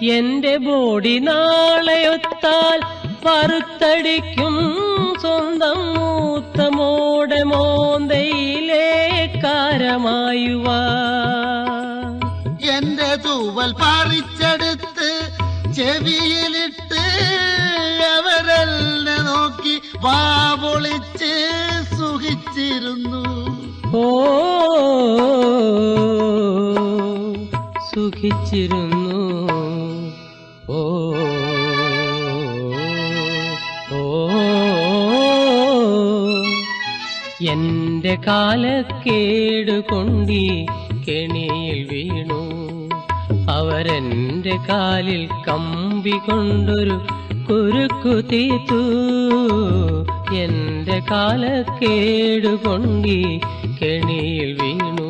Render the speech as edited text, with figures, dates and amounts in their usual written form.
എന്റെ ബോഡി നാളെയൊത്താൽ വറുത്തടിക്കും സ്വന്തം മൂത്തമോടെ മോന്തയിലെ കാരമായുവ. എന്റെ തൂവൽ പറിച്ചെടുത്ത് ചെവിയിലിട്ട് അവരെന്നെ നോക്കി വാവൊളിച്ച് സുഖിച്ചിരുന്നു. ഓ സുഖിച്ചിരുന്നു. ഓ ഓ എന്റെ കാലക്കേടുകൊണ്ടീ കെണിയിൽ വീണു. അവരെന്റെ കാലിൽ കമ്പി കൊണ്ടൊരു കുരുക്കു തീർത്തു. എന്റെ കാലക്കേടുകൊണ്ടീ കെണിയിൽ വീണു.